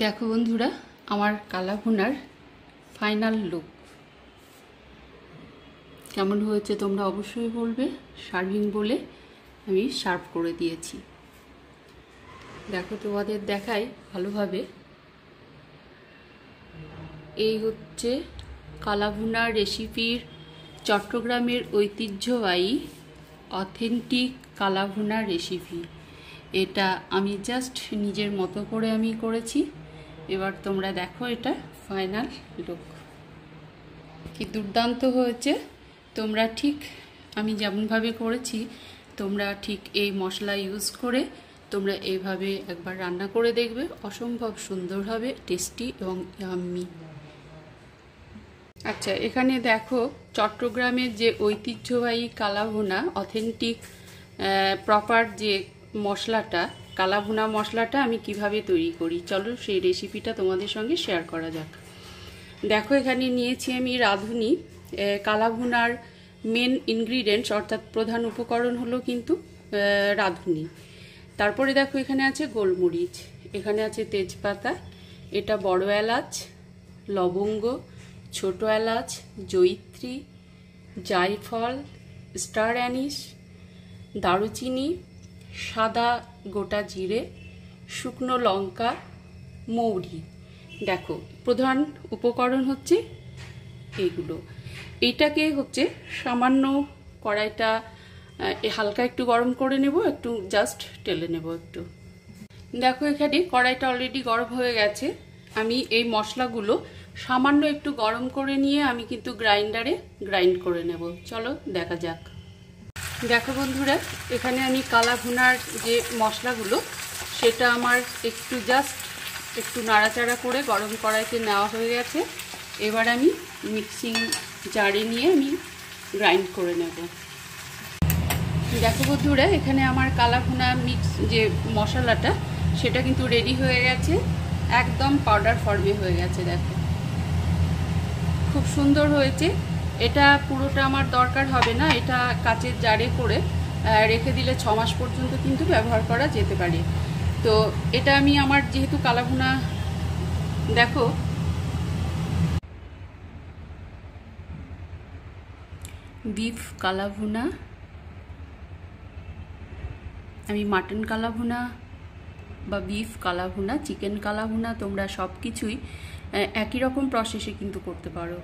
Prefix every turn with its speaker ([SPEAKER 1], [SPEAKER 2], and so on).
[SPEAKER 1] দেখো বন্ধুরা, আমার কালা ভুনার ফাইনাল লুক কেমন হয়েছে তোমরা অবশ্যই বলবে। সার্ভিং বলে আমি সার্ভ করে দিয়েছি। দেখো তোমাদের দেখাই ভালোভাবে। এই হচ্ছে কালা ভুনার রেসিপির চট্টগ্রামের ঐতিহ্যবাহী অথেন্টিক কালা ভুনার রেসিপি। এটা আমি জাস্ট নিজের মতো করে আমি করেছি। এবার তোমরা দেখো এটা ফাইনাল লুক কি দুর্দান্ত হয়েছে। তোমরা ঠিক আমি যেমনভাবে করেছি তোমরা ঠিক এই মশলা ইউজ করে তোমরা এইভাবে একবার রান্না করে দেখবে, অসম্ভব সুন্দর হবে, টেস্টি এবং ইয়াম্মি। আচ্ছা, এখানে দেখো চট্টগ্রামের যে ঐতিহ্যবাহী কালা ভুনা অথেন্টিক প্রপার যে মশলাটা, কালা ভুনা মশলাটা আমি কিভাবে তৈরি করি, চলো সেই রেসিপিটা তোমাদের সঙ্গে শেয়ার করা যাক। দেখো এখানে নিয়েছি আমি রাঁধুনি। কালা ভুনার মেন ইনগ্রিডিয়েন্টস অর্থাৎ প্রধান উপকরণ হলো কিন্তু রাঁধুনি। তারপরে দেখো এখানে আছে গোলমরিচ, এখানে আছে তেজপাতা, এটা বড় এলাচ, লবঙ্গ, ছোট এলাচ, জয়িত্রী, জায়ফল, স্টার অ্যানিস, দারুচিনি, সাদা গোটা জিরে, শুকনো লঙ্কা, মৌরি। দেখো প্রধান উপকরণ হচ্ছে এইগুলো। এইটাকে হচ্ছে সামান্য কড়াইটা হালকা একটু গরম করে নেব, একটু জাস্ট টেলে নেব একটু। দেখো এখানে কড়াইটা অলরেডি গরম হয়ে গেছে। আমি এই মশলাগুলো সামান্য একটু গরম করে নিয়ে আমি কিন্তু গ্রাইন্ডারে গ্রাইন্ড করে নেব। চলো দেখা যাক। দেখো বন্ধুরা, এখানে আমি কালা ভুনার যে মশলাগুলো সেটা আমার একটু জাস্ট একটু নাড়াচাড়া করে গরম কড়াইতে নেওয়া হয়ে গেছে। এবার আমি মিক্সিং জারে নিয়ে আমি গ্রাইন্ড করে নেব। দেখো বন্ধুরা, এখানে আমার কালা ভুনা মিক্স যে মশলাটা সেটা কিন্তু রেডি হয়ে গেছে, একদম পাউডার ফর্মে হয়ে গেছে। দেখো খুব সুন্দর হয়েছে। এটা পুরোটা আমার দরকার হবে না, এটা কাচের জারে করে রেখে দিলে 6 মাস পর্যন্ত কিন্তু ব্যবহার করা যেতে পারে। তো এটা আমি আমার যেহেতু কালা ভুনা, দেখো বিফ কালা ভুনা, আমি মাটন কালা ভুনা বা বিফ কালা ভুনা, চিকেন কালা ভুনা, তোমরা সব কিছুই একই রকম প্রসেসে কিন্তু করতে পারো।